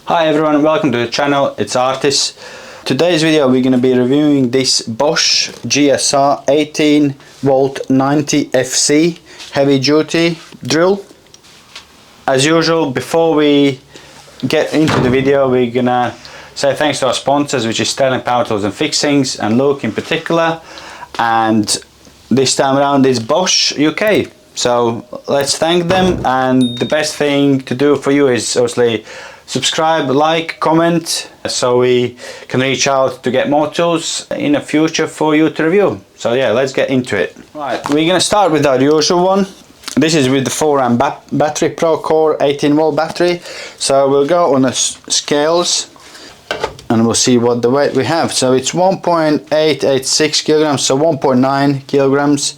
Hi everyone, welcome to the channel, it's Artis. Today's video we're going to be reviewing this Bosch GSR 18V-90 FC heavy duty drill. As usual, before we get into the video, we're going to say thanks to our sponsors, which is Sterling Power Tools and Fixings and Luke in particular, and this time around is Bosch UK. So let's thank them, and the best thing to do for you is obviously subscribe, like, comment, so we can reach out to get more tools in the future for you to review. So yeah, let's get into it. Right, we're gonna start with our usual one. This is with the 4 amp battery, Pro Core 18V battery. So we'll go on the scales and we'll see what the weight we have. So it's 1.886 kilograms, so 1.9 kilograms,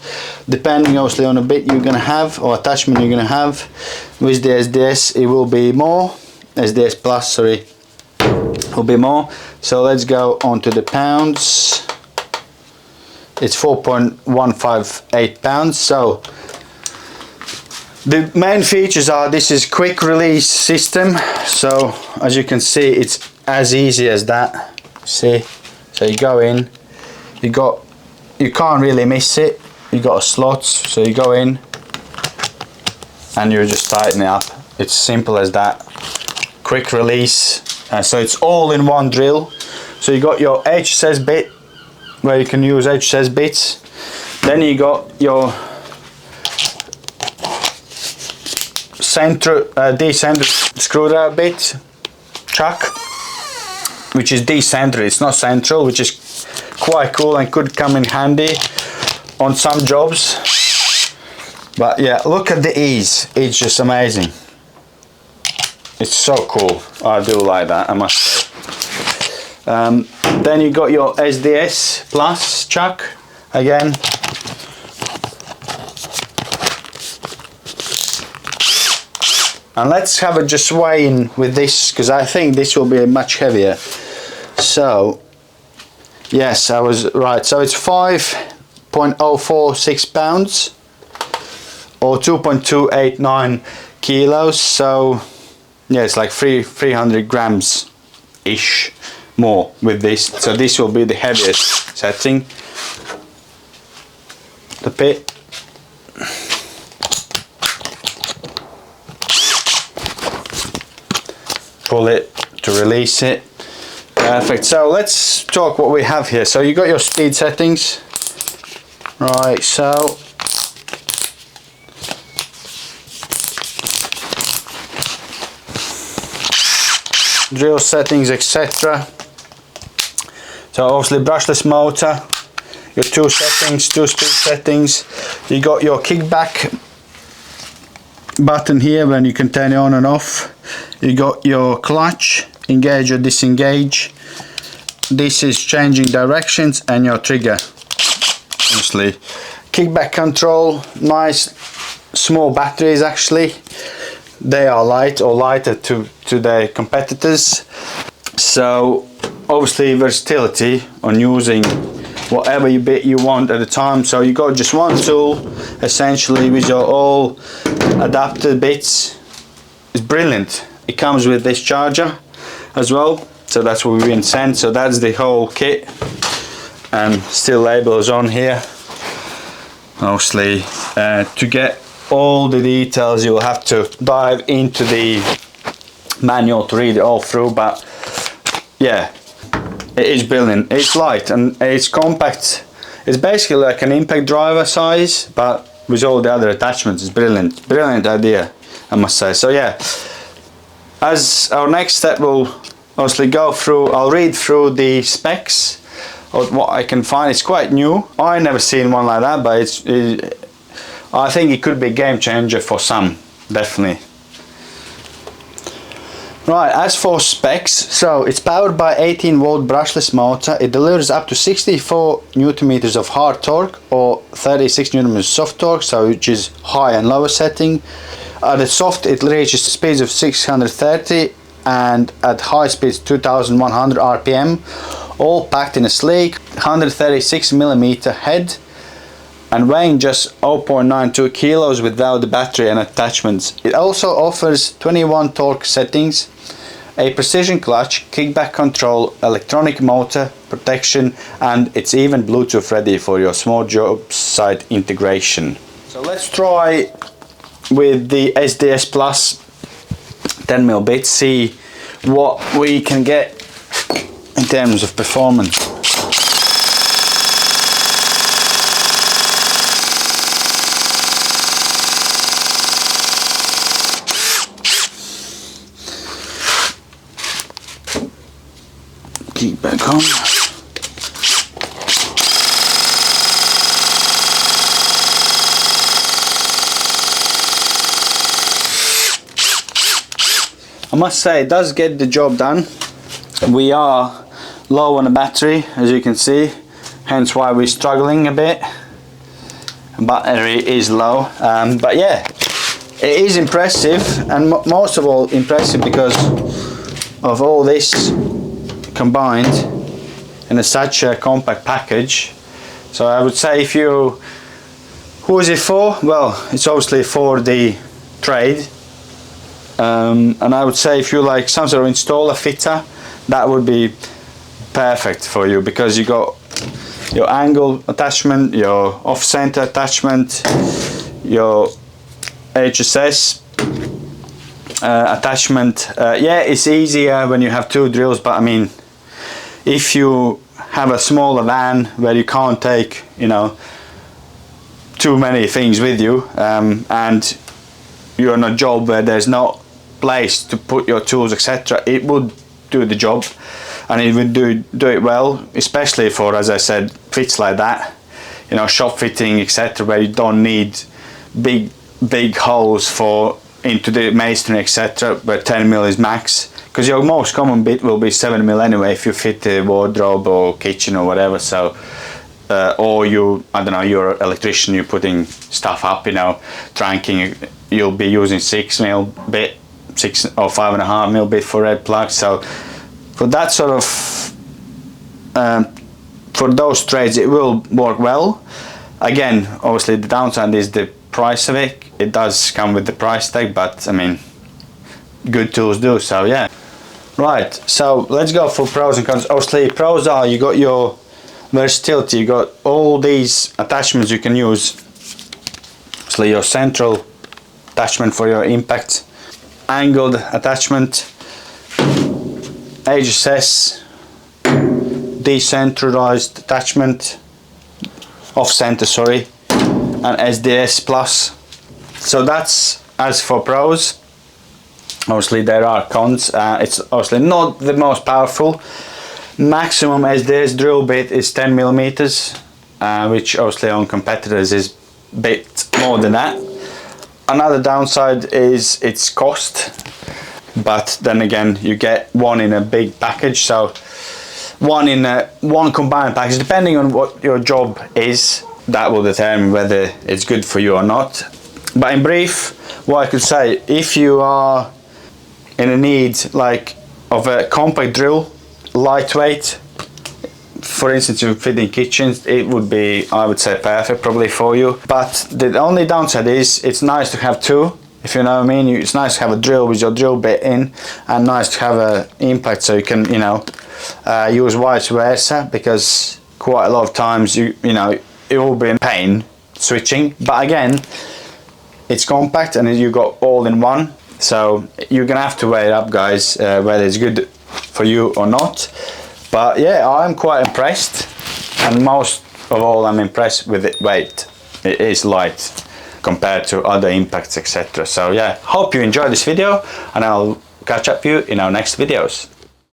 depending obviously on the bit you're gonna have or attachment you're gonna have. With the SDS it will be more, SDS plus, sorry, will be more. So let's go on to the pounds. It's 4.158 pounds. So the main features are, this is quick release system. So as you can see, it's as easy as that. See, so you go in, you can't really miss it. You got a slot, so you go in and you just tighten it up. It's simple as that. Quick release, so it's all in one drill. So you got your HSS bit where you can use HSS bits, then you got your decentered screwdriver bit, chuck, which is decentered, it's not central, which is quite cool and could come in handy on some jobs. But yeah, look at the ease, it's just amazing. It's so cool. I do like that, I must say. Then you got your SDS plus chuck again. And let's have a just weigh in with this, because I think this will be much heavier. So yes, I was right. So it's 5.046 pounds or 2.289 kilos. So yeah, it's like 300 grams ish more with this. So this will be the heaviest setting. The bit. Pull it to release it. Perfect. So let's talk what we have here. So you got your speed settings. Right, so drill settings, etc. So obviously brushless motor, your two settings, two speed settings. You got your KickBack button here when you can turn it on and off. You got your clutch, engage or disengage. This is changing directions, and your trigger. Obviously kickback control, nice small batteries actually. They are light or lighter to their competitors, so obviously versatility on using whatever bit you want at a time. So you got just one tool essentially with your all adapted bits. It's brilliant. It comes with this charger as well, so that's what we've been sent. So that's the whole kit, and still labels on here. Obviously to get all the details you will have to dive into the manual to read it all through, but yeah, it is brilliant. It's light and it's compact. It's basically like an impact driver size, but with all the other attachments. It's brilliant idea, I must say. So yeah, as our next step, we'll obviously go through, I'll read through the specs of what I can find. It's quite new, I never seen one like that, but I think it could be a game changer for some, definitely. Right, as for specs, so it's powered by 18V brushless motor. It delivers up to 64 Nm of hard torque or 36 Nm of soft torque, so which is high and lower setting. At the soft it reaches speeds of 630, and at high speeds 2100 RPM, all packed in a sleek 136mm head and weighing just 0.92 kilos without the battery and attachments. It also offers 21 torque settings a precision clutch, kickback control, electronic motor protection, and it's even Bluetooth ready for your small job site integration. So let's try with the SDS Plus 10mm bit, see what we can get in terms of performance. KickBack on. I must say it does get the job done. We are low on the battery, as you can see, hence why we're struggling a bit. Battery is low, but yeah, it is impressive, and most of all impressive because of all this combined in such a compact package. So I would say, if you, who is it for? Well, it's obviously for the trade, and I would say if you like some sort of installer fitter, that would be perfect for you, because you got your angle attachment, your off-center attachment, your HSS attachment. Yeah, it's easier when you have two drills, but I mean, if you have a smaller van where you can't take, you know, too many things with you, and you're on a job where there's no place to put your tools, etc., it would do the job, and it would do it well, especially for, as I said, fits like that, you know, shop fitting, etc., where you don't need big holes for into the masonry, etc., where 10mm is max, because your most common bit will be 7mm anyway if you fit a wardrobe or kitchen or whatever. So or you, I don't know, you're an electrician, you're putting stuff up, you know, trunking, you'll be using 6mm bit, 6 or 5.5mm bit for red plugs. So for that sort of for those trades it will work well. Again, obviously the downside is the price of it. It does come with the price tag, but I mean, good tools do. So yeah, right, so let's go for pros and cons. Obviously pros are, you got your versatility, you got all these attachments you can use. Obviously your central attachment for your impact, angled attachment, HSS, decentralized attachment, off center, sorry, and SDS Plus. So that's as for pros. Obviously there are cons. It's obviously not the most powerful. Maximum SDS drill bit is 10mm, which obviously on competitors is a bit more than that. Another downside is its cost, but then again you get one in a big package, so one combined package, depending on what your job is, that will determine whether it's good for you or not. But in brief, what I could say, if you are in a need like of a compact drill, lightweight, for instance you're fitting kitchens, it would be, I would say, perfect probably for you. But the only downside is it's nice to have two, if you know what I mean. It's nice to have a drill with your drill bit in, and nice to have an impact so you can, you know, use vice versa, because quite a lot of times you know it will be in pain switching. But again, it's compact and you got all in one, so you're gonna have to weigh it up, guys, whether it's good for you or not. But yeah, I'm quite impressed, and most of all I'm impressed with the weight. It is light compared to other impacts, etc. So yeah, hope you enjoyed this video, and I'll catch up with you in our next videos.